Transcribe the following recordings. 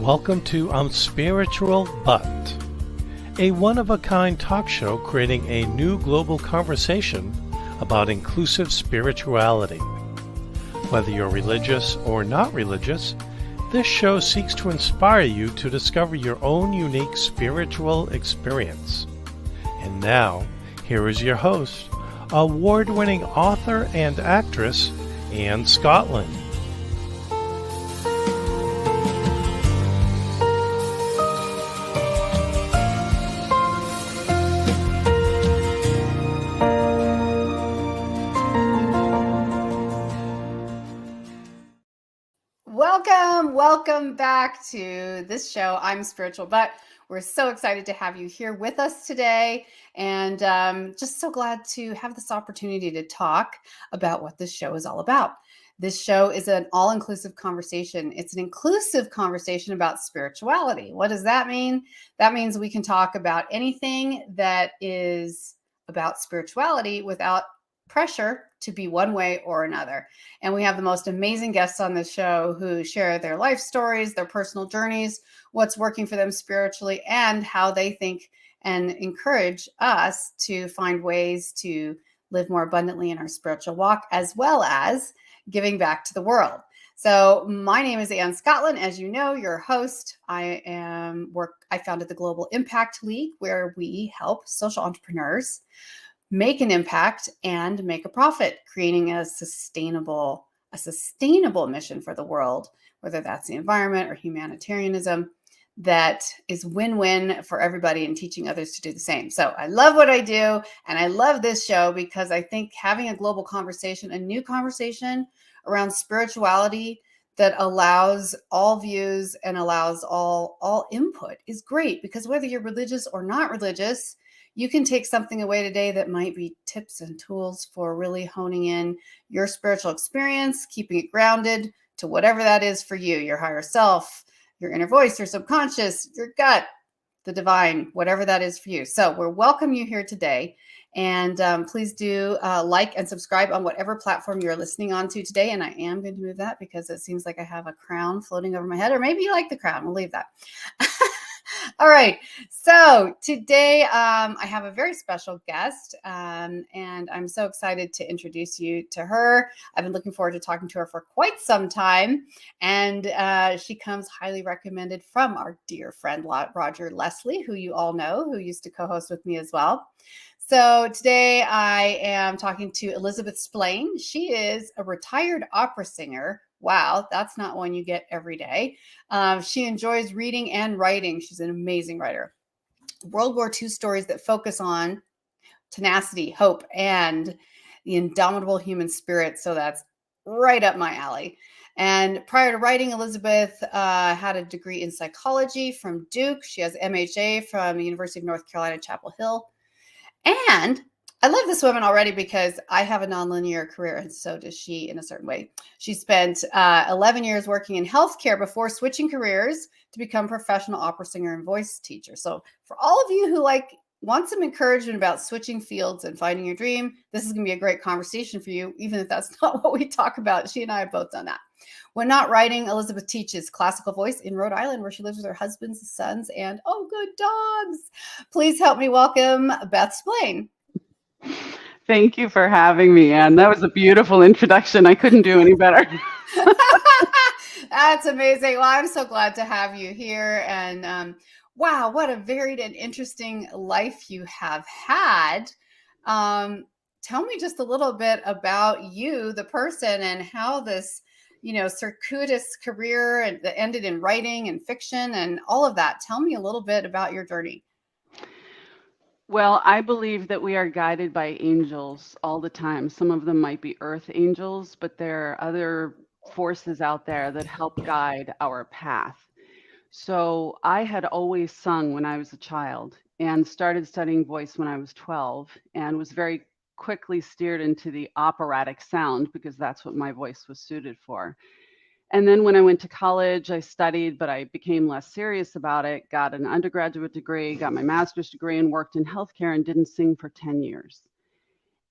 Welcome to I'm Spiritual But, a one-of-a-kind talk show creating a new global conversation about inclusive spirituality. Whether you're religious or not religious, this show seeks to inspire you to discover your own unique spiritual experience. And now, here is your host, award-winning author and actress, Anne Scottlin. Welcome back to this show. I'm Spiritual But. We're so excited to have you here with us today, and just so glad to have this opportunity to talk about what this show is all about. This show is an all-inclusive conversation. It's an inclusive conversation about spirituality. What does that mean? That means we can talk about anything that is about spirituality without pressure to be one way or another. And we have the most amazing guests on this show who share their life stories, their personal journeys, what's working for them spiritually, and how they think and encourage us to find ways to live more abundantly in our spiritual walk, as well as giving back to the world. So my name is Anne Scottlin. As you know, your host. I founded the Global Impact League, where we help social entrepreneurs make an impact and make a profit, creating a sustainable mission for the world, whether that's the environment or humanitarianism, that is win-win for everybody and teaching others to do the same. So I love what I do, and I love this show because I think having a global conversation, a new conversation around spirituality that allows all views and allows all input is great, because whether you're religious or not religious, you can take something away today that might be tips and tools for really honing in your spiritual experience, keeping it grounded to whatever that is for you, your higher self, your inner voice, your subconscious, your gut, the divine, whatever that is for you. So we're welcome you here today. And please do like and subscribe on whatever platform you're listening on to today. And I am going to move that because it seems like I have a crown floating over my head, or maybe you like the crown. We'll leave that. All right. So today I have a very special guest, and I'm so excited to introduce you to her. I've been looking forward to talking to her for quite some time, and she comes highly recommended from our dear friend Roger Leslie, who you all know, who used to co-host with me as well. So today I am talking to Elizabeth Splaine. She is a retired opera singer. Wow, that's not one you get every day. She enjoys reading and writing. She's an amazing writer. World War II stories that focus on tenacity, hope, and the indomitable human spirit. So that's right up my alley. And prior to writing, Elizabeth had a degree in psychology from Duke. She has MHA from the University of North Carolina, Chapel Hill. And I love this woman already because I have a nonlinear career, and so does she in a certain way. She spent 11 years working in healthcare before switching careers to become a professional opera singer and voice teacher. So for all of you who want some encouragement about switching fields and finding your dream, this is going to be a great conversation for you, even if that's not what we talk about. She and I have both done that. When not writing, Elizabeth teaches classical voice in Rhode Island, where she lives with her husband's sons and, oh, good dogs. Please help me welcome Beth Splaine. Thank you for having me, Anne. That was a beautiful introduction. I couldn't do any better. That's amazing. Well, I'm so glad to have you here. And wow, what a varied and interesting life you have had. Tell me just a little bit about you, the person, and how this, circuitous career that ended in writing and fiction and all of that. Tell me a little bit about your journey. Well, I believe that we are guided by angels all the time. Some of them might be earth angels, but there are other forces out there that help guide our path. So I had always sung when I was a child and started studying voice when I was 12 and was very quickly steered into the operatic sound because that's what my voice was suited for. And then when I went to college, I studied, but I became less serious about it, got an undergraduate degree, got my master's degree, and worked in healthcare and didn't sing for 10 years.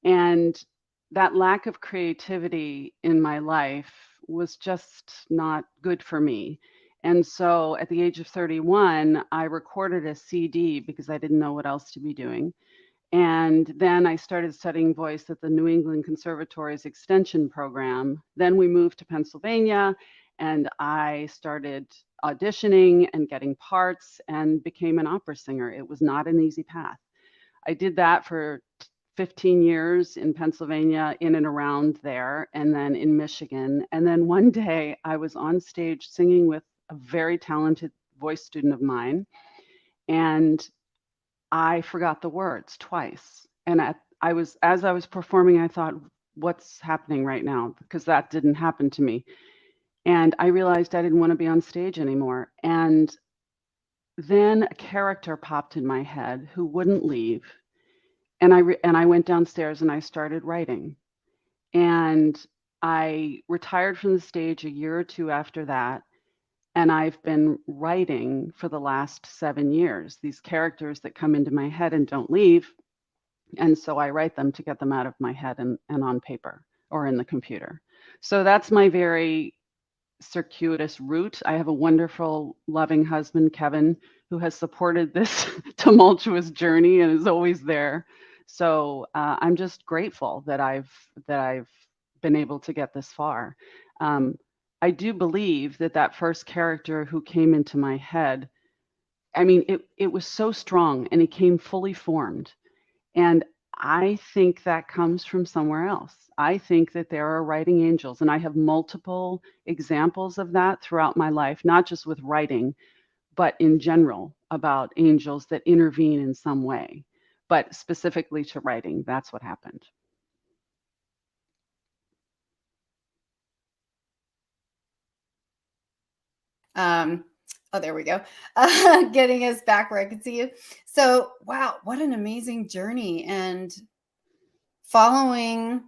And that lack of creativity in my life was just not good for me. And so at the age of 31, I recorded a CD because I didn't know what else to be doing. And then I started studying voice at the New England Conservatory's extension program. Then we moved to Pennsylvania, and I started auditioning and getting parts and became an opera singer. It was not an easy path. I did that for 15 years in Pennsylvania, in and around there, and then in Michigan. And then one day I was on stage singing with a very talented voice student of mine, and I forgot the words twice. And as I was performing, I thought, what's happening right now? Because that didn't happen to me. And I realized I didn't want to be on stage anymore. And then a character popped in my head who wouldn't leave. And I went downstairs and I started writing. And I retired from the stage a year or two after that. And I've been writing for the last 7 years, these characters that come into my head and don't leave. And so I write them to get them out of my head and on paper or in the computer. So that's my very circuitous route. I have a wonderful, loving husband, Kevin, who has supported this tumultuous journey and is always there. So I'm just grateful that I've been able to get this far. I do believe that first character who came into my head, I mean, it was so strong and it came fully formed. And I think that comes from somewhere else. I think that there are writing angels, and I have multiple examples of that throughout my life, not just with writing, but in general about angels that intervene in some way. But specifically to writing, that's what happened. Oh, there we go. Getting us back where I can see you. So, wow, what an amazing journey and following.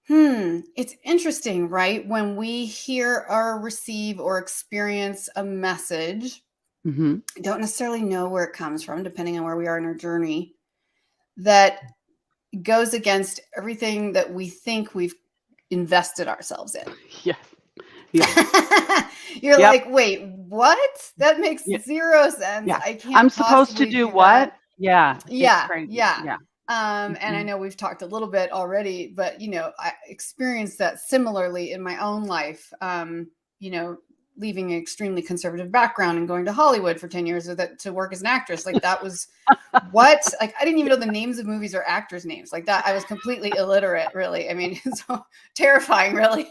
It's interesting, right? When we hear or receive or experience a message, Mm-hmm. don't necessarily know where it comes from, depending on where we are in our journey, that goes against everything that we think we've invested ourselves in. Yes. Yeah. You're Yep. like, wait, what? That makes Yeah. zero sense. Yeah. I can't I'm supposed to possibly do do what? that. Yeah. It's Yeah, crazy. yeah. Yeah. And I know we've talked a little bit already, but I experienced that similarly in my own life. Leaving an extremely conservative background and going to Hollywood for 10 years to work as an actress. Like that was what, like, I didn't even know the names of movies or actors' names like that. I was completely illiterate, really. I mean, so terrifying, really.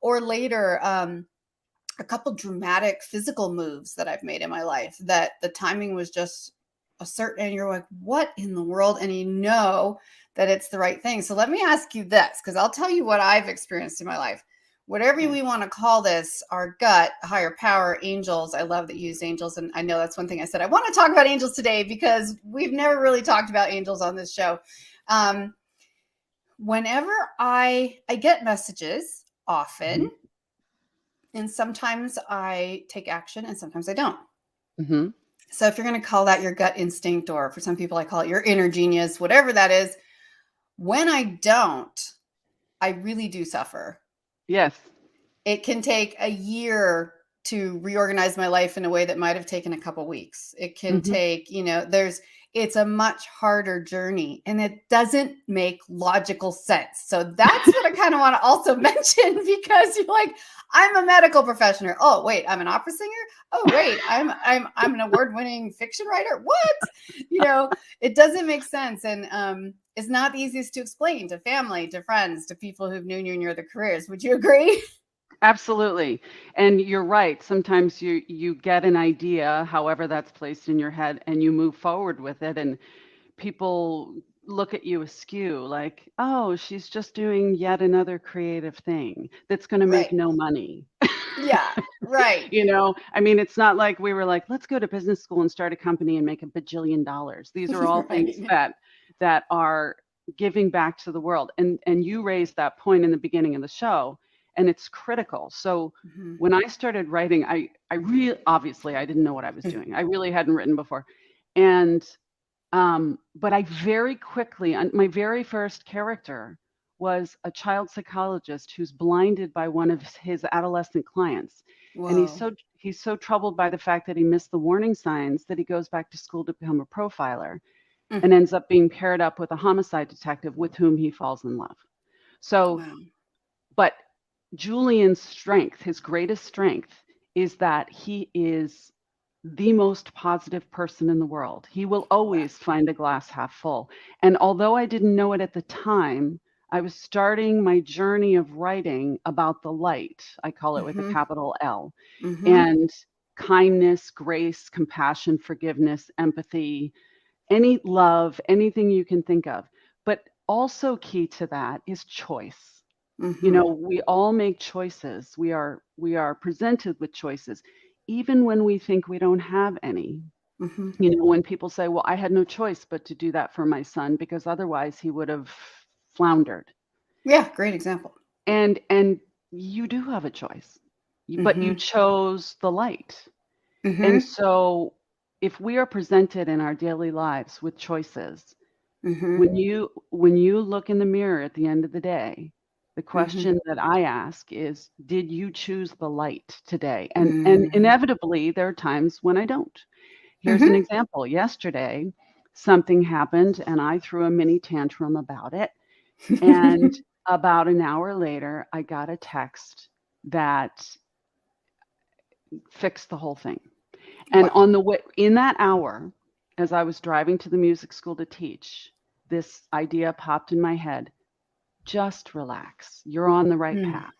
Or later, a couple dramatic physical moves that I've made in my life that the timing was just a certain, and you're like, what in the world? And you know that it's the right thing. So let me ask you this, because I'll tell you what I've experienced in my life. Whatever we want to call this, our gut, higher power, angels. I love that you use angels. And I know that's one thing I said. I want to talk about angels today because we've never really talked about angels on this show. Whenever I get messages often, Mm-hmm. and sometimes I take action and sometimes I don't. Mm-hmm. So if you're going to call that your gut instinct, or for some people, I call it your inner genius, whatever that is, when I don't, I really do suffer. Yes. It can take a year to reorganize my life in a way that might have taken a couple weeks. It can take, it's a much harder journey and it doesn't make logical sense. So that's what I kind of want to also mention, because you're like, I'm a medical professional. Oh, wait, I'm an opera singer. Oh, wait, I'm an award-winning fiction writer. What? It doesn't make sense. And it's not the easiest to explain to family, to friends, to people who've known you in your other careers. Would you agree? Absolutely. And you're right. Sometimes you get an idea, however that's placed in your head, and you move forward with it. And people look at you askew like, oh, she's just doing yet another creative thing that's going to make no money. Yeah, right. I mean, it's not like we were like, let's go to business school and start a company and make $1 bajillion. These are all things that are giving back to the world. And you raised that point in the beginning of the show, and it's critical. So when I started writing, I really, obviously I didn't know what I was doing. I really hadn't written before. And but I very quickly, my very first character was a child psychologist who's blinded by one of his adolescent clients. And Whoa. he's so troubled by the fact that he missed the warning signs that he goes back to school to become a profiler Mm. and ends up being paired up with a homicide detective with whom he falls in love. So, Wow. but Julian's strength, his greatest strength, is that he is the most positive person in the world. He will always find a glass half full. And although I didn't know it at the time, I was starting my journey of writing about the light. I call it with a Mm-hmm. capital L. Mm-hmm. And kindness, grace, compassion, forgiveness, empathy, any love, anything you can think of. But also key to that is choice. Mm-hmm. We all make choices. We are presented with choices, even when we think we don't have any. Mm-hmm. When people say, well, I had no choice but to do that for my son because otherwise he would have floundered. Yeah, great example. And you do have a choice, but you Mm-hmm. chose the light. And Mm-hmm. so if we are presented in our daily lives with choices, Mm-hmm. when you look in the mirror at the end of the day, the Mm-hmm. question that I ask is, did you choose the light today? And Mm-hmm. inevitably there are times when I don't. Here's an Mm-hmm. example. Yesterday, something happened and I threw a mini tantrum about it. And about an hour later, I got a text that fixed the whole thing. And Wow. on the way in that hour, as I was driving to the music school to teach, this idea popped in my head. Just relax. You're on the right Mm. path.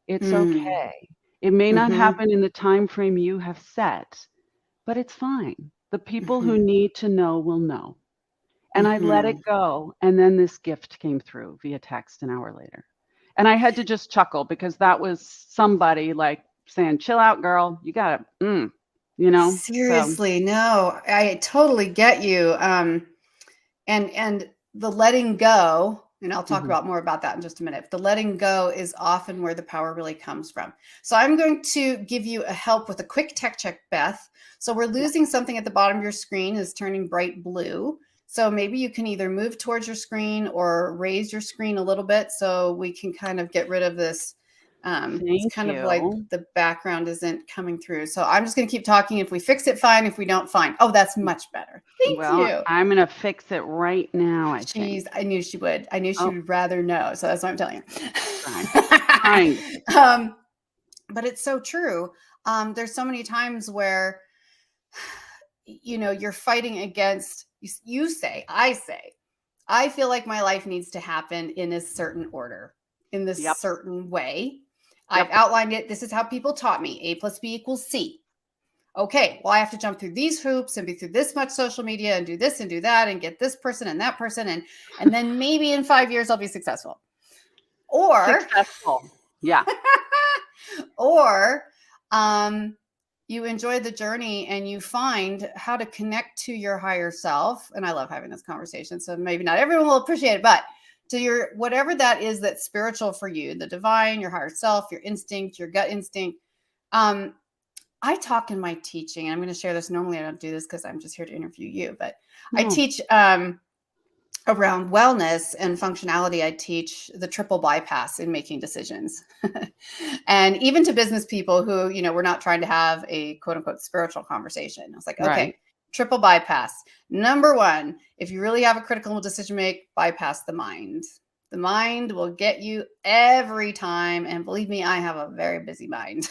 It's Mm. okay. It may not Mm-hmm. happen in the time frame you have set, but it's fine. The people Mm-hmm. who need to know will know. And I let it Mm-hmm. go. And then this gift came through via text an hour later. And I had to just chuckle because that was somebody like saying, chill out, girl. You got to, So, Seriously, no, I totally get you. And the letting go, and I'll talk mhm. about more about that in just a minute. The letting go is often where the power really comes from. So I'm going to give you a help with a quick tech check, Beth. So we're Yeah. losing something at the bottom of your screen is turning bright blue. So maybe you can either move towards your screen or raise your screen a little bit so we can kind of get rid of this. It's Thank kind of like you. the background isn't coming through. So I'm just going to keep talking. If we fix it, fine. If we don't, fine. Oh, that's much better. Thank Well, you. I'm going to fix it right now, I think. I knew she would. I knew she Oh, would rather know. So that's what I'm telling trying, trying to you. fix it. But it's so true. There's so many times where, you're fighting against, I feel like my life needs to happen in a certain order, in this Yep. certain way. I've Yep. outlined it. This is how people taught me. A plus B equals C. Okay, well, I have to jump through these hoops and be through this much social media and do this and do that and get this person and that person. And then maybe in 5 years I'll be successful. Or, Successful. Yeah. or you enjoy the journey and you find how to connect to your higher self. And I love having this conversation. So maybe not everyone will appreciate it, but to your, whatever that is that's spiritual for you, the divine, your higher self, your instinct, your gut instinct. I talk in my teaching, and I'm going to share this. Normally I don't do this because I'm just here to interview you, but I No. teach around wellness and functionality. I teach the triple bypass in making decisions. And even to business people who, we're not trying to have a quote unquote spiritual conversation. I was like, okay, Right. triple bypass. Number one, if you really have a critical decision to make, bypass the mind. The mind will get you every time. And believe me, I have a very busy mind.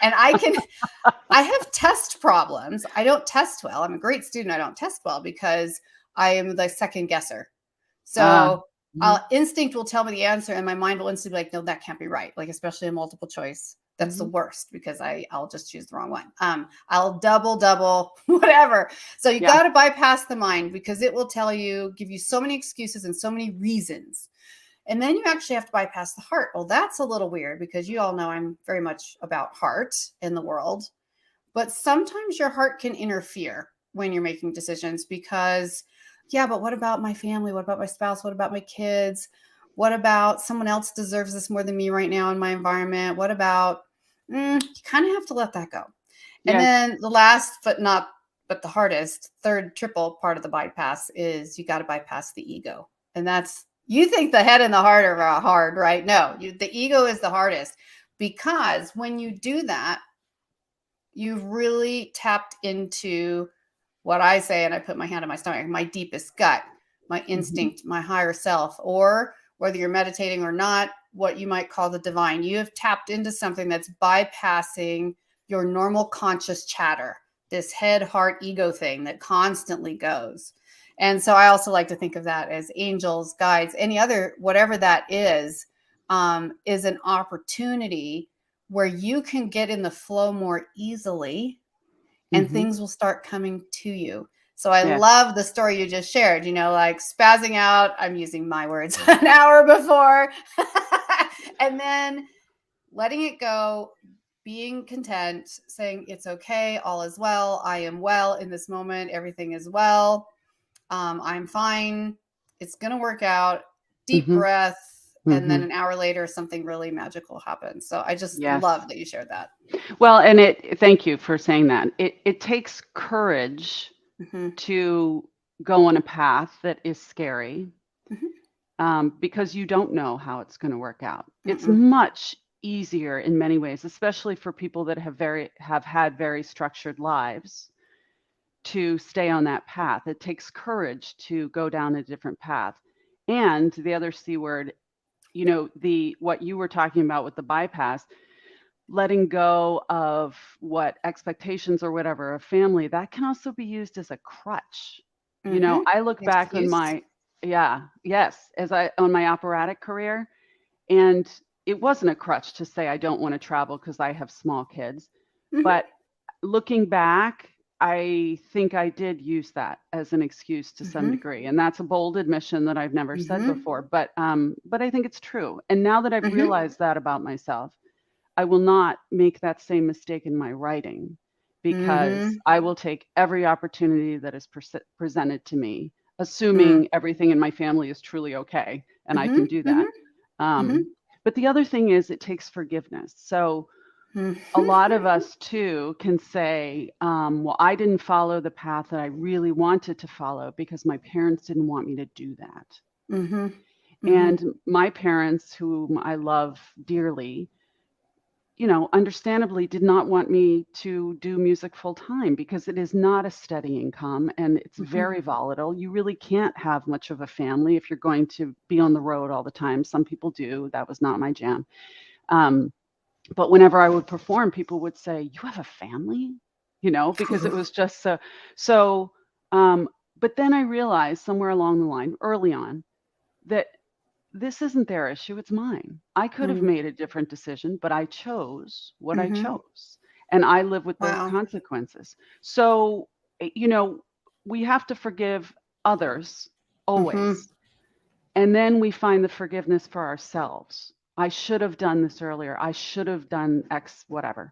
And I have test problems. I don't test well. I'm a great student. I don't test well because I am the second guesser. So Mhm. instinct will tell me the answer and my mind will instantly be like, no, that can't be right. Like, especially a multiple choice. That's the worst because I'll just choose the wrong one. I'll double, whatever. So you got to bypass the mind because it will give you so many excuses and so many reasons. And then you actually have to bypass the heart. Well, that's a little weird because you all know I'm very much about heart in the world. But sometimes your heart can interfere when you're making decisions because, yeah, but what about my family? What about my spouse? What about my kids? What about someone else deserves this more than me right now in my environment? What about, you kind of have to let that go. And Yes. then the last, but the hardest, third triple part of the bypass is you got to bypass the ego. And that's You think the head and the heart are hard, right? No, the ego is the hardest, because when you do that, you've really tapped into what I say, and I put my hand on my stomach, my deepest gut, my instinct, my higher self, or whether you're meditating or not, what you might call the divine. You have tapped into something that's bypassing your normal conscious chatter, this head, heart, ego thing that constantly goes. And so I also like to think of that as angels, guides, any other, whatever that is an opportunity where you can get in the flow more easily, and things will start coming to you. So I love the story you just shared, like spazzing out, I'm using my words, an hour before, and then letting it go, being content, saying it's okay, all is well, I am well in this moment, everything is well, I'm fine, it's going to work out, deep breath, and then an hour later, something really magical happens. So I just love that you shared that. Well, and thank you for saying that. It takes courage to go on a path that is scary, because you don't know how it's going to work out. It's much easier in many ways, especially for people that have had very structured lives, to stay on that path. It takes courage to go down a different path. And the other C word, what you were talking about with the bypass, letting go of what expectations or whatever of family, that can also be used as a crutch. I look back on my on my operatic career, and it wasn't a crutch to say I don't want to travel because I have small kids. But looking back, I think I did use that as an excuse to some degree. And that's a bold admission that I've never said before, but I think it's true. And now that I've realized that about myself, I will not make that same mistake in my writing, because I will take every opportunity that is presented to me, assuming everything in my family is truly okay, and I can do that. But the other thing is, it takes forgiveness. So a lot of us too can say, well, I didn't follow the path that I really wanted to follow because my parents didn't want me to do that. And my parents, whom I love dearly, understandably did not want me to do music full time, because it is not a steady income and it's very volatile. You really can't have much of a family if you're going to be on the road all the time. Some people do. That was not my jam. But whenever I would perform, people would say, "You have a family?" Because it was just so. But then I realized somewhere along the line, early on, that this isn't their issue, it's mine. I could have made a different decision, but I chose what I chose, and I live with those consequences. So, we have to forgive others always. And then we find the forgiveness for ourselves. I should have done this earlier. I should have done X, whatever.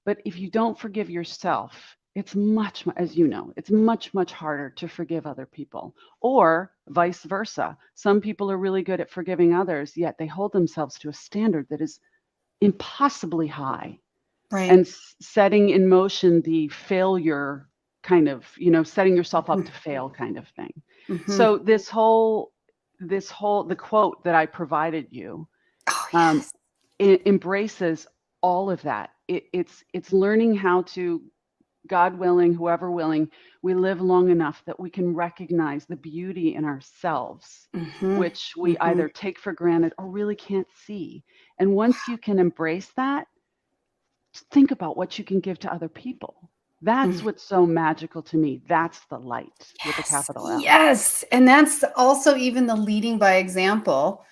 But if you don't forgive yourself, it's much, as you know, it's much, much harder to forgive other people, or vice versa. Some people are really good at forgiving others, yet they hold themselves to a standard that is impossibly high, and setting in motion the failure kind of, setting yourself up to fail kind of thing. So the quote that I provided you, it embraces all of that. It's learning how to, God willing, whoever willing, we live long enough that we can recognize the beauty in ourselves, which we either take for granted or really can't see. And once you can embrace that, think about what you can give to other people. That's what's so magical to me. That's the light with a capital L. Yes. And that's also even the leading by example.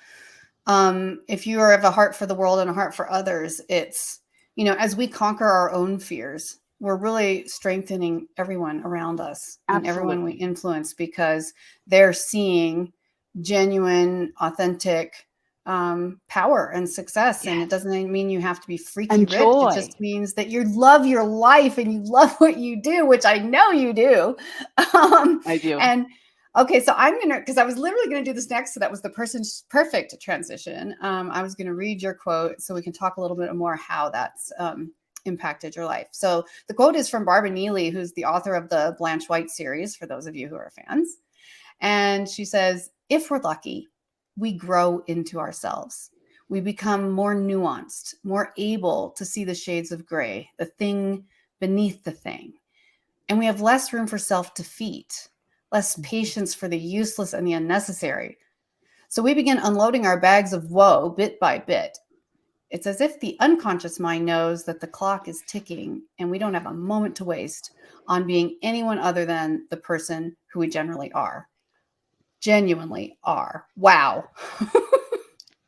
If you have a heart for the world and a heart for others, it's, as we conquer our own fears, we're really strengthening everyone around us and everyone we influence, because they're seeing genuine, authentic power and success. And it doesn't mean you have to be freaky rich. It just means that you love your life and you love what you do, which I know you do. I do. And okay, so because I was literally going to do this next. So that was the person's perfect transition. I was going to read your quote so we can talk a little bit more how that's impacted your life. So the quote is from Barbara Neely, who's the author of the Blanche White series, for those of you who are fans. And she says, "If we're lucky, we grow into ourselves. We become more nuanced, more able to see the shades of gray, the thing beneath the thing. And we have less room for self-defeat, less patience for the useless and the unnecessary. So we begin unloading our bags of woe bit by bit. It's as if the unconscious mind knows that the clock is ticking and we don't have a moment to waste on being anyone other than the person who we generally are. Genuinely are. Wow.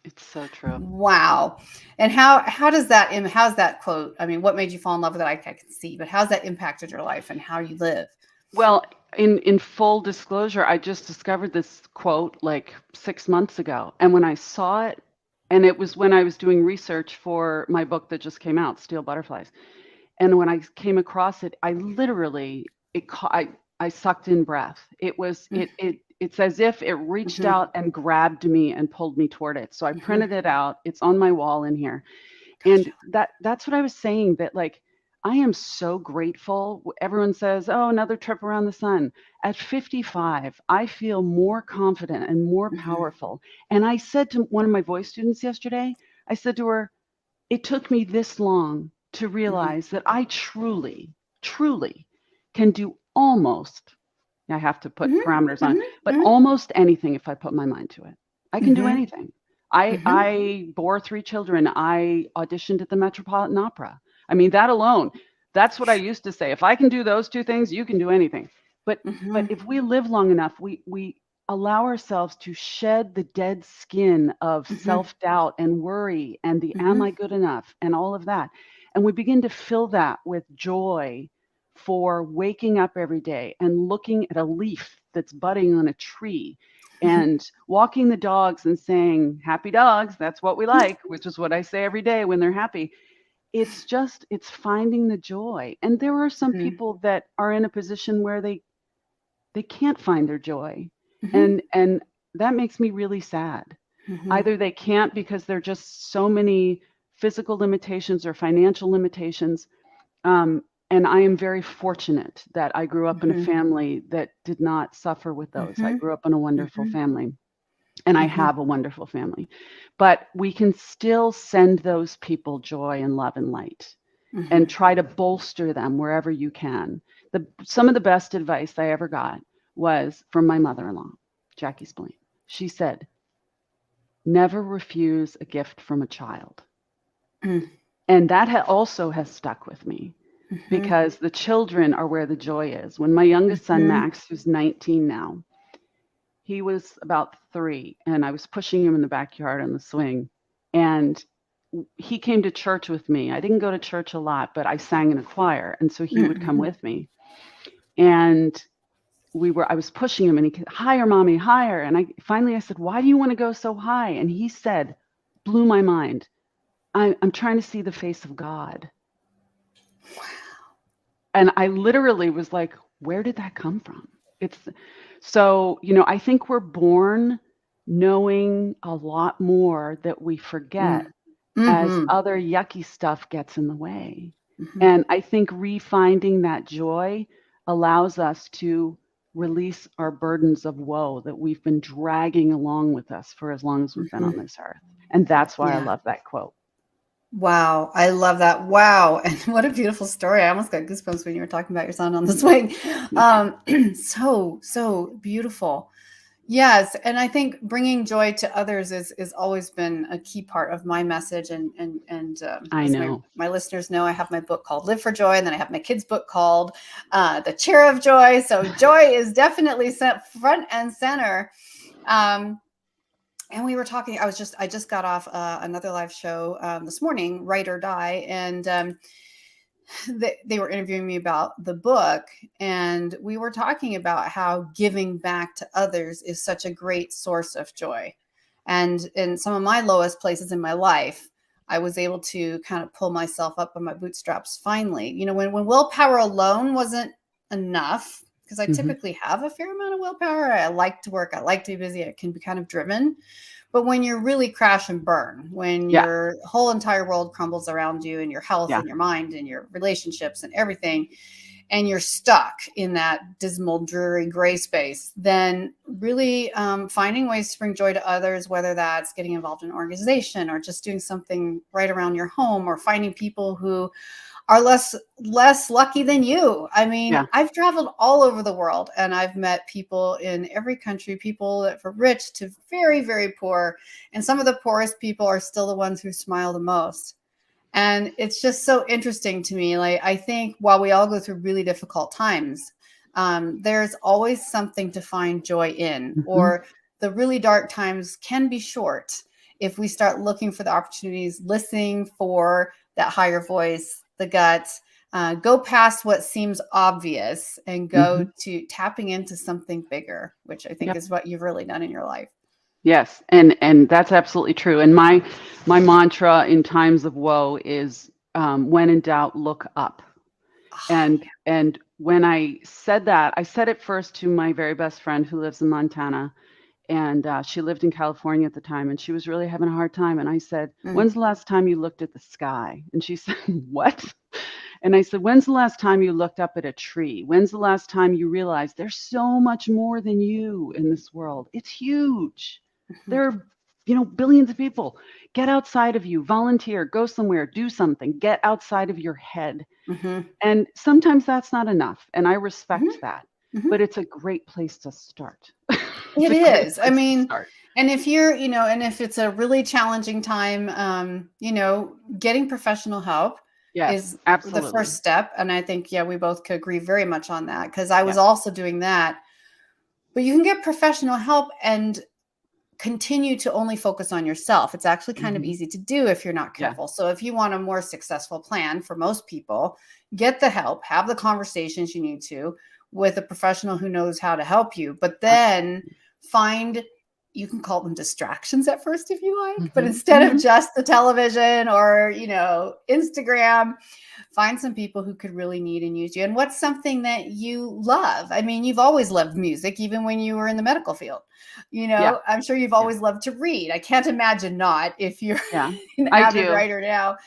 It's so true. Wow. And how does that, how's that quote? I mean, what made you fall in love with it? I can see, but how's that impacted your life and how you live? Well, in full disclosure, I just discovered this quote like 6 months ago. And when I saw it, and it was when I was doing research for my book that just came out, Steel Butterflies. And when I came across it, I literally, I sucked in breath. It's as if it reached out and grabbed me and pulled me toward it. So I printed it out. It's on my wall in here. And that's what I was saying, that like, I am so grateful. Everyone says, oh, another trip around the sun. At 55, I feel more confident and more powerful. And I said to one of my voice students yesterday, I said to her, it took me this long to realize that I truly, truly can do almost, I have to put parameters on, but almost anything if I put my mind to it. I can do anything. I bore 3 children. I auditioned at the Metropolitan Opera. I mean, that alone, that's what I used to say. If I can do those 2 things, you can do anything. But if we live long enough, we allow ourselves to shed the dead skin of self-doubt and worry and the am I good enough and all of that. And we begin to fill that with joy for waking up every day and looking at a leaf that's budding on a tree and walking the dogs and saying, happy dogs, that's what we like, which is what I say every day when they're happy. It's finding the joy. And there are some people that are in a position where they can't find their joy. And that makes me really sad. Either they can't because there are just so many physical limitations or financial limitations. And I am very fortunate that I grew up in a family that did not suffer with those. I grew up in a wonderful family. And I have a wonderful family. But we can still send those people joy and love and light and try to bolster them wherever you can. Some of the best advice I ever got was from my mother-in-law, Jackie Splaine. She said, never refuse a gift from a child. And that also has stuck with me because the children are where the joy is. When my youngest son, Max, who's 19 now, he was about 3, and I was pushing him in the backyard on the swing, and he came to church with me. I didn't go to church a lot, but I sang in a choir, and so he would come with me. And I was pushing him, and he said, higher, mommy, higher. And I said, why do you want to go so high? And he said, blew my mind, I'm trying to see the face of God. Wow. And I literally was like, where did that come from? So, I think we're born knowing a lot more that we forget as other yucky stuff gets in the way. And I think refinding that joy allows us to release our burdens of woe that we've been dragging along with us for as long as we've been on this earth. And that's why I love that quote. Wow. I love that. Wow. And what a beautiful story. I almost got goosebumps when you were talking about your son on the swing. So beautiful. Yes. And I think bringing joy to others is always been a key part of my message. And I know my listeners know, I have my book called Live for Joy. And then I have my kids' book called The Chair of Joy. So joy is definitely set front and center. And we were talking, I just got off another live show this morning, Write or Die. And they were interviewing me about the book. And we were talking about how giving back to others is such a great source of joy. And in some of my lowest places in my life, I was able to kind of pull myself up on my bootstraps finally. When willpower alone wasn't enough, because I typically have a fair amount of willpower. I like to work. I like to be busy. I can be kind of driven. But when you're really crash and burn, when your whole entire world crumbles around you and your health and your mind and your relationships and everything, and you're stuck in that dismal, dreary gray space, then really finding ways to bring joy to others, whether that's getting involved in an organization or just doing something right around your home, or finding people who are less lucky than you. I mean, Yeah. I've traveled all over the world, and I've met people in every country, people that from rich to very, very poor. And some of the poorest people are still the ones who smile the most. And it's just so interesting to me. Like, I think while we all go through really difficult times, there's always something to find joy in, or the really dark times can be short if we start looking for the opportunities, listening for that higher voice, the guts, go past what seems obvious and go to tapping into something bigger, which I think is what you've really done in your life. Yes, and that's absolutely true. And my mantra in times of woe is, when in doubt, look up. And when I said that, I said it first to my very best friend who lives in Montana, and she lived in California at the time, and she was really having a hard time. And I said, "When's the last time you looked at the sky?" And she said, "What?" And I said, "When's the last time you looked up at a tree? When's the last time you realized there's so much more than you in this world? It's huge. There are, billions of people. Get outside of you, volunteer, go somewhere, do something, get outside of your head." And sometimes that's not enough. And I respect that, but it's a great place to start. It is. I mean, and if you're, and if it's a really challenging time, getting professional help is absolutely the first step. And I think, we both could agree very much on that, because I was also doing that. But you can get professional help and continue to only focus on yourself. It's actually kind of easy to do if you're not careful. So if you want a more successful plan, for most people, get the help, have the conversations you need to with a professional who knows how to help you, but then find, you can call them distractions at first if you like, but instead of just the television or, Instagram, find some people who could really need and use you. And what's something that you love? I mean, you've always loved music, even when you were in the medical field. I'm sure you've always loved to read. I can't imagine not, if you're an avid writer now.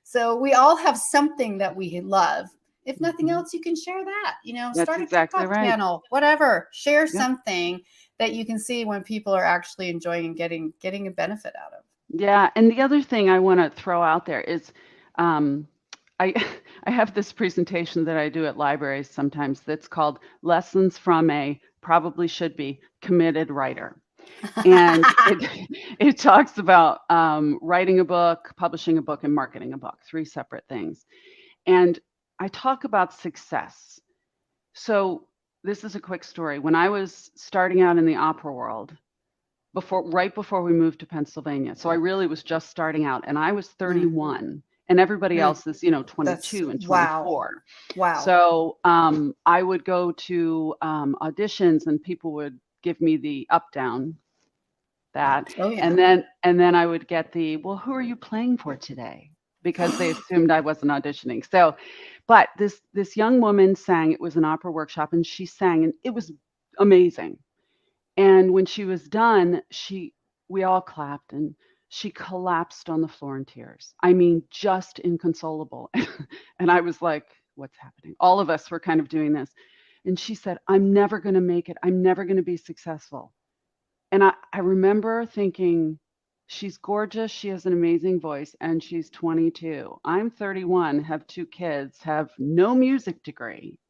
So we all have something that we love. If nothing else, you can share that, start a TikTok channel, whatever, share something that you can see when people are actually enjoying and getting a benefit out of. Yeah. And the other thing I want to throw out there is, I have this presentation that I do at libraries sometimes that's called Lessons from a Probably Should Be Committed Writer. And it talks about writing a book, publishing a book, and marketing a book, 3 separate things. And I talk about success. So this is a quick story. When I was starting out in the opera world, right before we moved to Pennsylvania, so I really was just starting out, and I was 31, and everybody else is 22 and 24. Wow. So I would go to auditions, and people would give me the up down, that, and then I would get the, well, who are you playing for today? Because they assumed I wasn't auditioning. So, but this young woman sang. It was an opera workshop, and she sang, and it was amazing. And when she was done, we all clapped, and she collapsed on the floor in tears. I mean, just inconsolable. And I was like, what's happening? All of us were kind of doing this. And she said, "I'm never going to make it. I'm never going to be successful." And I remember thinking, she's gorgeous. She has an amazing voice, and she's 22. I'm 31, have 2 kids, have no music degree.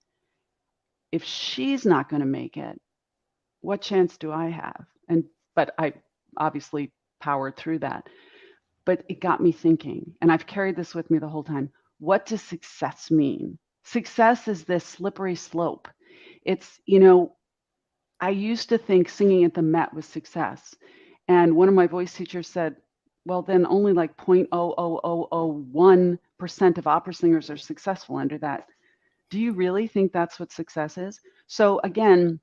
If she's not going to make it, what chance do I have? But I obviously powered through that. But it got me thinking, and I've carried this with me the whole time. What does success mean? Success is this slippery slope. It's, I used to think singing at the Met was success. And one of my voice teachers said, well, then only like 0.00001% of opera singers are successful under that. Do you really think that's what success is? So again,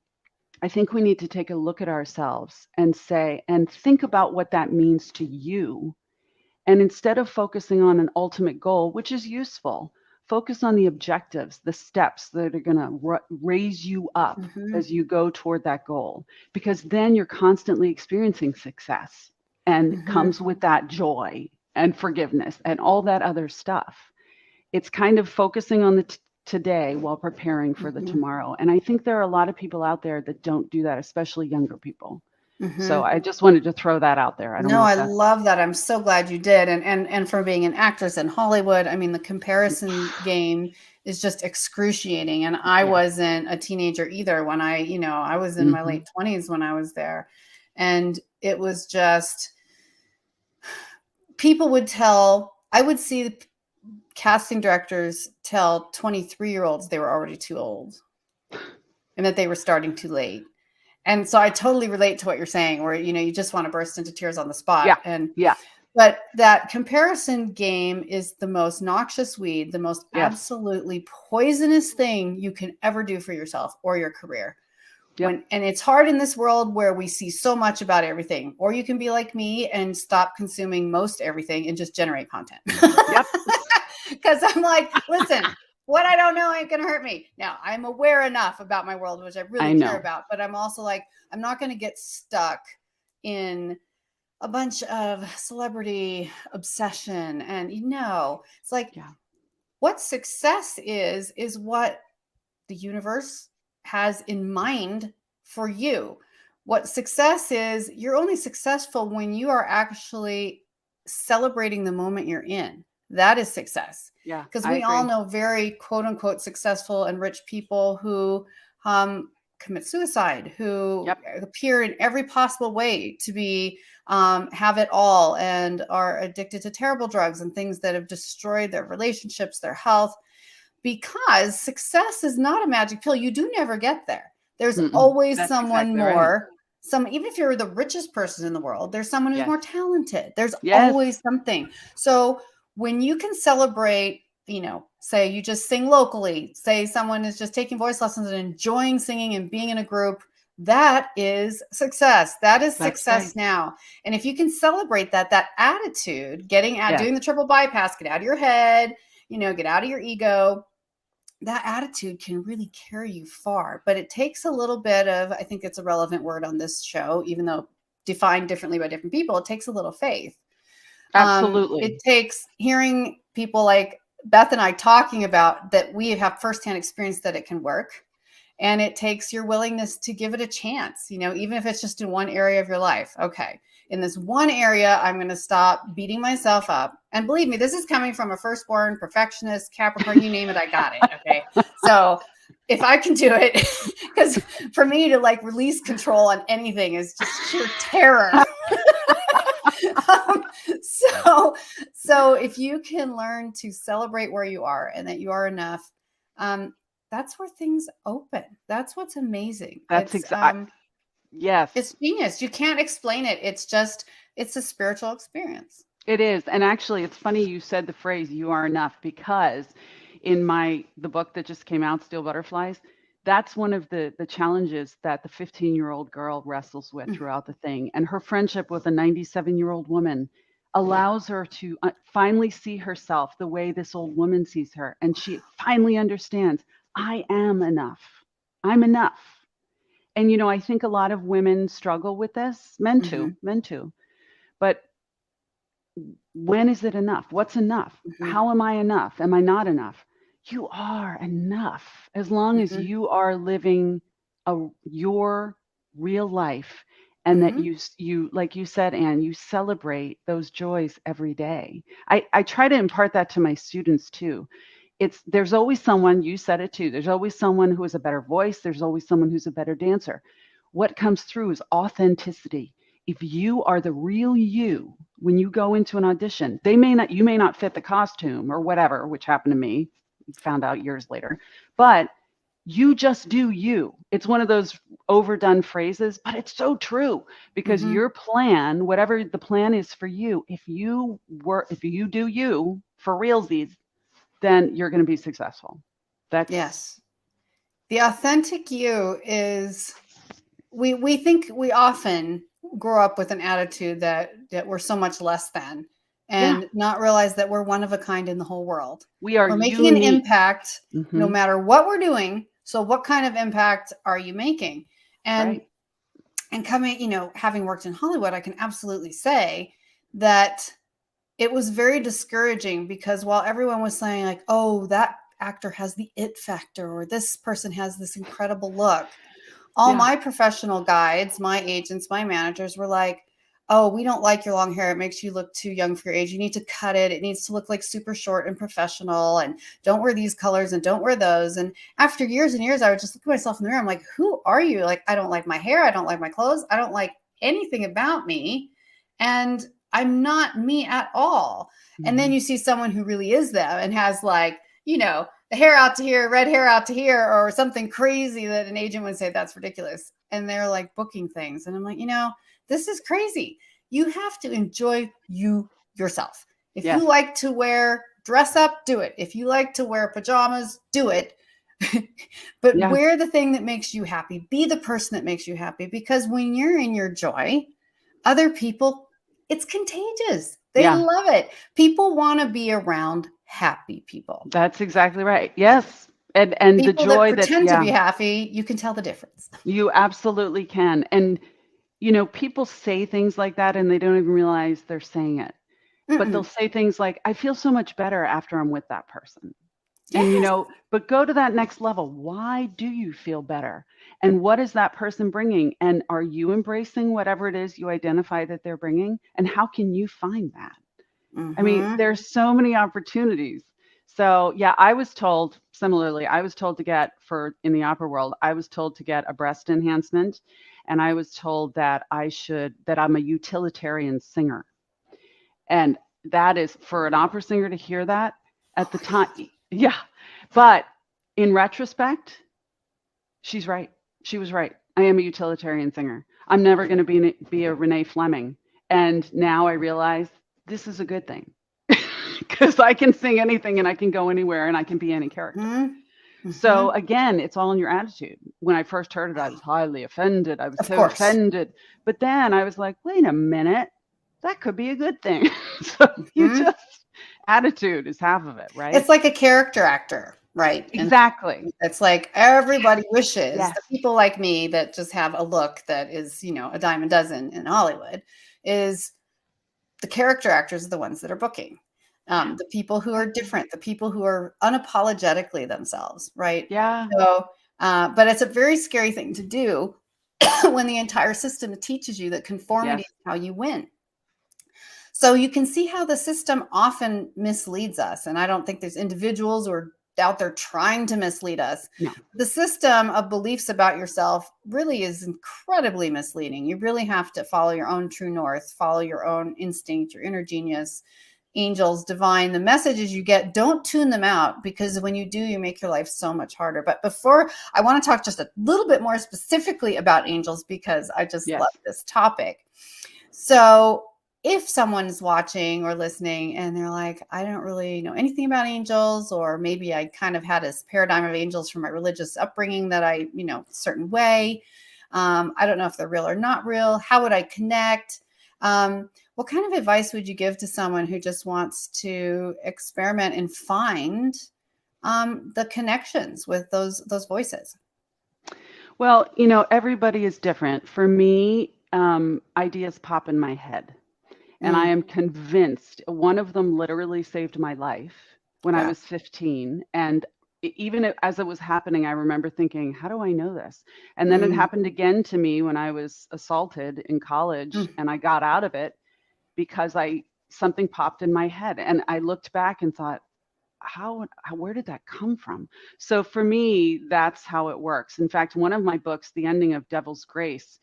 I think we need to take a look at ourselves and think about what that means to you. And instead of focusing on an ultimate goal, which is useful, focus on the objectives, the steps that are going to raise you up as you go toward that goal, because then you're constantly experiencing success, and comes with that joy and forgiveness and all that other stuff. It's kind of focusing on today while preparing for the Mm-hmm. tomorrow. And I think there are a lot of people out there that don't do that, especially younger people. So Mm-hmm. I just wanted to throw that out there. I don't No, know I if that's love that. I'm so glad you did. And for being an actress in Hollywood, I mean, the comparison game is just excruciating. And I yeah. wasn't a teenager either when I was in my Hmm. late 20s when I was there. And it was just, I would see the casting directors tell 23-year-olds they were already too old and that they were starting too late. And so I totally relate to what you're saying, where, you just want to burst into tears on the spot. Yeah. Yeah. But that comparison game is the most noxious weed, the most Yes. absolutely poisonous thing you can ever do for yourself or your career. Yep. And it's hard in this world where we see so much about everything, or you can be like me and stop consuming most everything and just generate content. Yep. Because I'm like, listen, what I don't know ain't going to hurt me. Now, I'm aware enough about my world, which I really I care know. about, but I'm also like, I'm not going to get stuck in a bunch of celebrity obsession. And, it's like, Yeah. what success is what the universe has in mind for you. What success is, you're only successful when you are actually celebrating the moment you're in. That is success. Yeah. Because I we all agree. know very quote unquote successful and rich people who commit suicide, who Yep. appear in every possible way to be have it all and are addicted to terrible drugs and things that have destroyed their relationships, their health, because success is not a magic pill. You do never get there. There's always That's someone exactly right. more. Even if you're the richest person in the world, there's someone who's Yes. more talented. There's Yes. always something. So when you can celebrate, say you just sing locally, say someone is just taking voice lessons and enjoying singing and being in a group, that is success. That is That's success right. now. And if you can celebrate that attitude, getting out, Yes. doing the triple bypass, get out of your head, get out of your ego, that attitude can really carry you far. But it takes a little bit of, I think it's a relevant word on this show, even though defined differently by different people, it takes a little faith. Absolutely. It takes hearing people like Beth and I talking about that we have firsthand experience that it can work. And it takes your willingness to give it a chance, even if it's just in one area of your life. Okay, in this one area, I'm going to stop beating myself up. And believe me, this is coming from a firstborn, perfectionist, Capricorn, you name it, I got it. Okay. So if I can do it, because for me to release control on anything is just sheer terror. So if you can learn to celebrate where you are and that you are enough, that's where things open. That's what's amazing. That's exactly. Yes. It's genius. You can't explain it. It's a spiritual experience. It is. And actually, it's funny you said the phrase, you are enough, because in the book that just came out, Steel Butterflies, that's one of the challenges that the 15-year-old girl wrestles with throughout the thing. And her friendship with a 97-year-old woman allows her to finally see herself the way this old woman sees her. And she finally understands, I am enough. I'm enough. And, I think a lot of women struggle with this, men too. But when is it enough? What's enough? How am I enough? Am I not enough? You are enough as long as you are living your real life, and that you, like you said, Anne, you celebrate those joys every day. I try to impart that to my students too. There's always someone, you said it too, there's always someone who has a better voice. There's always someone who's a better dancer. What comes through is authenticity. If you are the real you, when you go into an audition, you may not fit the costume or whatever, which happened to me, found out years later, but you just do you. It's one of those overdone phrases, but it's so true, because your plan, whatever the plan is for you, if you do you for realsies, then you're going to be successful. Yes. The authentic you is, we think we often grow up with an attitude that we're so much less than, and not realize that we're one of a kind in the whole world. We're making an impact no matter what we're doing. So what kind of impact are you making? And coming, having worked in Hollywood, I can absolutely say that it was very discouraging, because while everyone was saying like, oh, that actor has the it factor, or this person has this incredible look. All Yeah. my professional guides, my agents, my managers were like, oh, we don't like your long hair. It makes you look too young for your age. You need to cut it. It needs to look like super short and professional. And don't wear these colors and don't wear those. And after years and years, I would just look at myself in the mirror. I'm like, who are you? Like, I don't like my hair. I don't like my clothes. I don't like anything about me. And I'm not me at all. And then you see someone who really is them and has like, you know, the hair out to here, red hair out to here, or something crazy that an agent would say, that's ridiculous. And they're like booking things. And I'm like, you know, this is crazy. You have to enjoy you yourself. If Yes. you like to dress up, do it. If you like to wear pajamas, do it. But Yeah. wear the thing that makes you happy. Be the person that makes you happy. Because when you're in your joy, other people, it's contagious. They Yeah. love it. People want to be around happy people. That's exactly right. Yes. And the People joy that pretend to yeah, be happy, you can tell the difference. you absolutely can. And, you know, people say things like that and they don't even realize they're saying it. But they'll say things like, I feel so much better after I'm with that person. And, you Yes. know, but go to that next level. Why do you feel better? And what is that person bringing? And are you embracing whatever it is you identify that they're bringing? And how can you find that? I mean, there's so many opportunities. So yeah, I was told similarly, I was told to get in the opera world, I was told to get a breast enhancement. And I was told that that I'm a utilitarian singer. And that is for an opera singer to hear that at the time. Yeah. But in retrospect, she's right. She was right. I am a utilitarian singer. I'm never going to be a Renee Fleming. And now I realize this is a good thing because I can sing anything and I can go anywhere and I can be any character. So again, it's all in your attitude. When I first heard it, I was highly offended. I was so offended. But then I was like, wait a minute, that could be a good thing. So attitude is half of it, right? It's like a character actor, right? Exactly. And it's like everybody wishes Yes. the people like me that just have a look that is, you know, a dime a dozen in Hollywood, is the character actors are the ones that are booking. The people who are different, the people who are unapologetically themselves, right? Yeah. So, but it's a very scary thing to do when the entire system teaches you that conformity is how you win. So you can see how the system often misleads us. And I don't think there's individuals who are out there trying to mislead us. No. The system of beliefs about yourself really is incredibly misleading. You really have to follow your own true north, follow your own instinct, your inner genius, angels, divine. The messages you get, don't tune them out, because when you do, you make your life so much harder. But before, I want to talk just a little bit more specifically about angels, because I just love this topic. So if someone is watching or listening and they're like, I don't really know anything about angels, or maybe I kind of had this paradigm of angels from my religious upbringing that I, you know, a certain way. I don't know if they're real or not real. How would I connect? What kind of advice would you give to someone who just wants to experiment and find the connections with those voices? Well, you know, everybody is different. For me, ideas pop in my head. And I am convinced one of them literally saved my life when I was 15. And even as it was happening, I remember thinking, how do I know this? And then it happened again to me when I was assaulted in college, and I got out of it because something popped in my head. And I looked back and thought, where did that come from? So for me, that's how it works. In fact, one of my books, The Ending of Devil's Grace,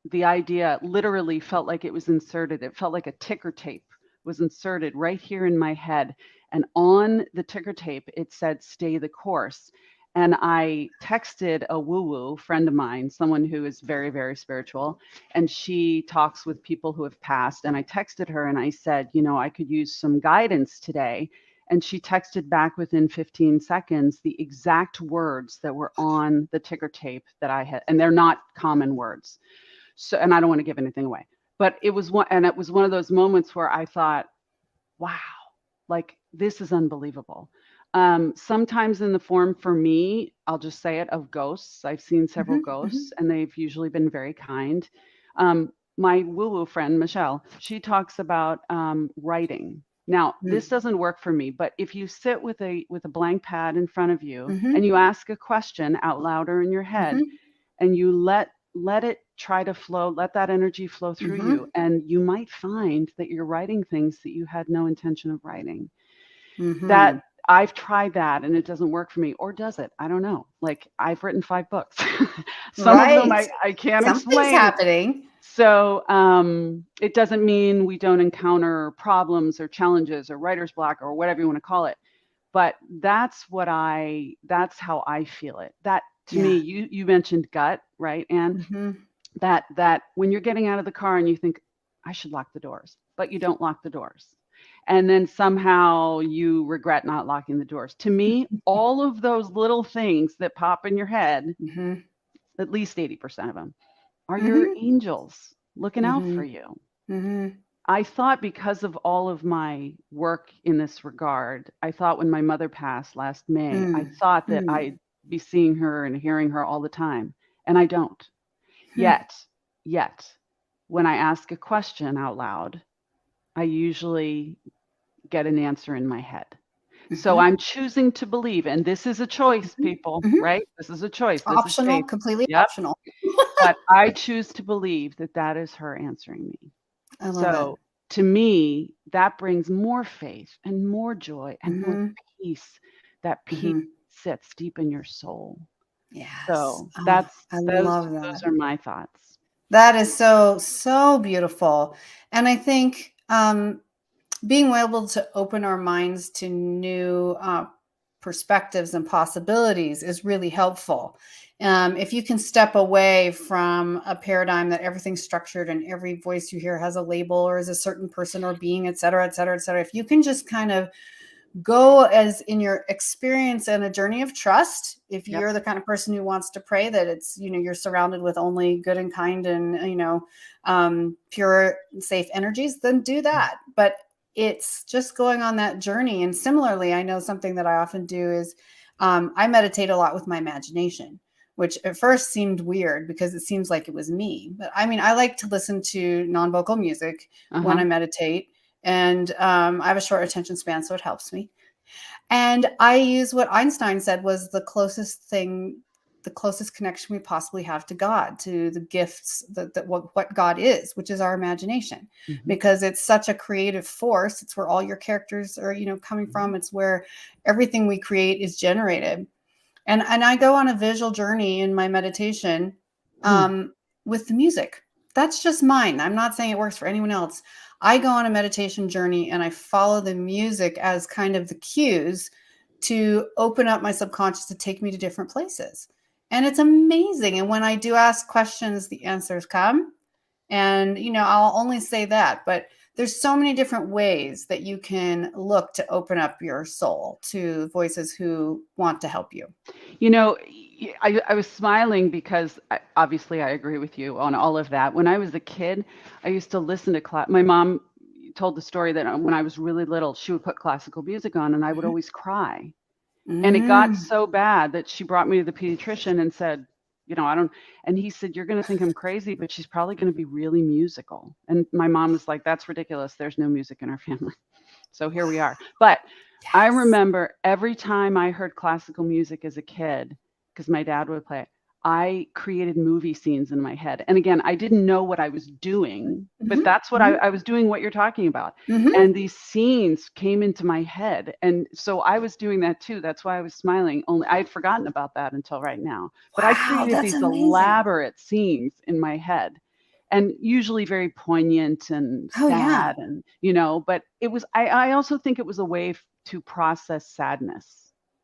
the idea literally felt like it was inserted. It felt like a ticker tape was inserted right here in my head. And on the ticker tape, it said, stay the course. And I texted a woo-woo friend of mine, someone who is very, very spiritual, and she talks with people who have passed. And I texted her and I said, you know, I could use some guidance today. And she texted back within 15 seconds the exact words that were on the ticker tape that I had. And they're not common words. So, and I don't want to give anything away, but it was one of those moments where I thought, wow, like this is unbelievable. Sometimes in the form, for me, I'll just say it, of ghosts. I've seen several ghosts and they've usually been very kind. My woo-woo friend, Michelle, she talks about writing. Now, this Mm. doesn't work for me, but if you sit with a blank pad in front of you and Mhm. you ask a question out loud or in your head, Mhm. and you let it try to flow, let that energy flow through you, Mhm. and you might find that you're writing things that you had no intention of writing. That Mhm. I've tried that and it doesn't work for me, or does it? I don't know. Like, I've written 5 books. Some of them Right. I can't Something's explain. happening. So, it doesn't mean we don't encounter problems or challenges or writer's block or whatever you want to call it. But that's how I feel it. That to me, Yeah. you mentioned gut, right? And Mhm. that when you're getting out of the car and you think, I should lock the doors, but you don't lock the doors. And then somehow you regret not locking the doors. To me, all of those little things that pop in your head, Mhm. at least 80% of them, are your Mhm. angels looking out for Mhm. you. Mhm. I thought, because of all of my work in this regard, I thought when my mother passed last May, I Mm. thought that Mm. I'd be seeing her and hearing her all the time. And I don't. Hmm. Yet, when I ask a question out loud, I usually get an answer in my head. So Mhm. I'm choosing to believe, and this is a choice, Mhm. people, Mhm. right? This is a choice. This is Optional, faith. completely Yep. optional. But I choose to believe that that is her answering me. I love it. So to me, that brings more faith and more joy and more Mhm. peace. That peace Mhm. sits deep in your soul. Yes. So Oh, that's I those love those that. are my thoughts. That is so, so beautiful. And I think being able to open our minds to new perspectives and possibilities is really helpful. If you can step away from a paradigm that everything's structured and every voice you hear has a label or is a certain person or being, et cetera, et cetera, et cetera. If you can just kind of go as in your experience and a journey of trust, if Yep. you're the kind of person who wants to pray that it's, you're surrounded with only good and kind and pure safe energies, then do that. But it's just going on that journey. And similarly, I know something that I often do is I meditate a lot with my imagination, which at first seemed weird because it seems like it was me. But I mean, I like to listen to non-vocal music when I Uh-huh. meditate, and I have a short attention span, so it helps me. And I use what Einstein said was the closest thing, the closest connection we possibly have to God, to the gifts that what God is, which is our imagination, Mhm. because it's such a creative force. It's where all your characters are, coming from. It's where everything we create is generated. And I go on a visual journey in my meditation Hmm. with the music. That's just mine. I'm not saying it works for anyone else. I go on a meditation journey and I follow the music as kind of the cues to open up my subconscious to take me to different places. And it's amazing. And when I do ask questions, the answers come. And, I'll only say that, but there's so many different ways that you can look to open up your soul to voices who want to help you. You know, I was smiling because obviously I agree with you on all of that. When I was a kid, I used to listen to my mom told the story that when I was really little, she would put classical music on and I would Mhm. always cry. And it got Mm. so bad that she brought me to the pediatrician and said, I don't, and he said, you're going to think I'm crazy, but she's probably going to be really musical. And my mom was like, that's ridiculous. There's no music in our family. So here we are. But I Yes. remember every time I heard classical music as a kid, because my dad would play it, I created movie scenes in my head. And again, I didn't know what I was doing, but Mhm. that's what Mhm. I was doing, what you're talking about. Mhm. And these scenes came into my head. And so I was doing that too. That's why I was smiling. Only I had forgotten about that until right now. But I Wow, created that's these amazing. elaborate scenes in my head, and usually very poignant and Oh, yeah. sad, and but I also think it was a way to process sadness.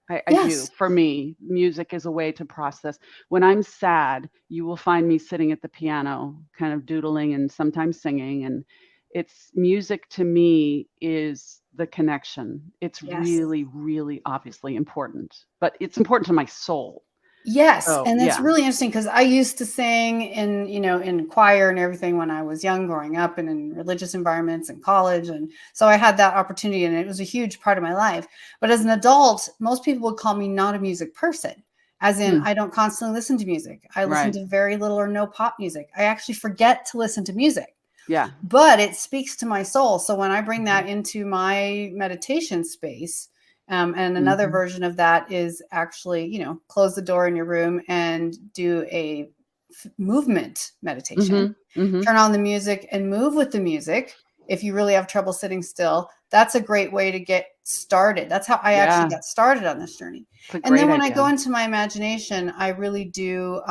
I do. Yes. For me, music is a way to process. When I'm sad, you will find me sitting at the piano, kind of doodling and sometimes singing. And it's music to me is the connection. It's Yes. really, really obviously important, but it's important to my soul. Yes, So and that's yeah. really interesting because I used to sing in choir and everything when I was young, growing up, and in religious environments in college, and so I had that opportunity, and it was a huge part of my life. But as an adult, most people would call me not a music person, as in Hmm, I don't constantly listen to music. I listen right. to very little or no pop music. I actually forget to listen to music. Yeah. but it speaks to my soul. So when I bring that into my meditation space, and another version of that is actually, you know, close the door in your room and do a movement meditation, turn on the music and move with the music. If you really have trouble sitting still, that's a great way to get started. That's how I actually got started on this journey. And then when I go into my imagination, I really do,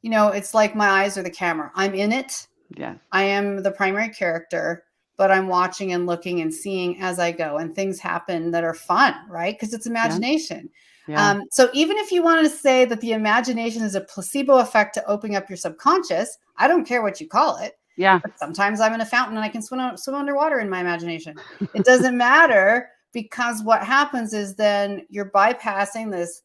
you know, it's like my eyes are the camera. I'm in it. Yeah. I am the primary character, but I'm watching and looking and seeing as I go, and things happen that are fun, right? Because it's imagination. Yeah. So even if you wanted to say that the imagination is a placebo effect to open up your subconscious, I don't care what you call it. Yeah. But sometimes I'm in a fountain and I can swim underwater in my imagination. It doesn't matter, because what happens is then you're bypassing this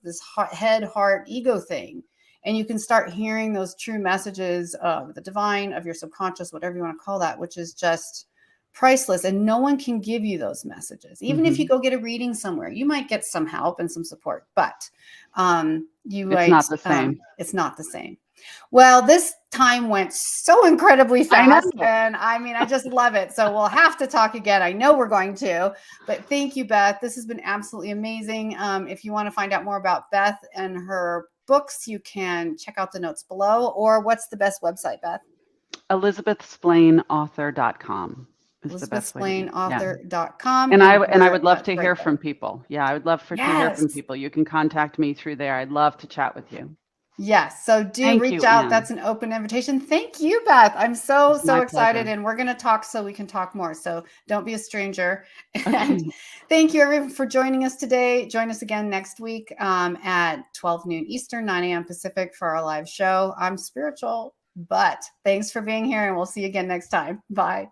head, heart, ego thing. And you can start hearing those true messages of the divine, of your subconscious, whatever you want to call that, which is just priceless. And no one can give you those messages. Even if you go get a reading somewhere, you might get some help and some support, but it's not the same. It's not the same. Well, this time went so incredibly fast. And I mean, I just love it. So we'll have to talk again. I know we're going to, but thank you, Beth. This has been absolutely amazing. If you want to find out more about Beth and her books, you can check out the notes below. Or what's the best website, Beth? ElizabethSplaineAuthor.com. ElizabethSplaineAuthor.com. And I would love to hear from people. Yeah, I would love to hear from people. You can contact me through there. I'd love to chat with you. Yes. So do reach out. Anne. That's an open invitation. Thank you, Beth. I'm so excited. Pleasure. And we're going to talk so we can talk more. So don't be a stranger. And thank you, everyone, for joining us today. Join us again next week at 12 noon Eastern, 9 a.m. Pacific for our live show. I'm Spiritual, but thanks for being here, and we'll see you again next time. Bye.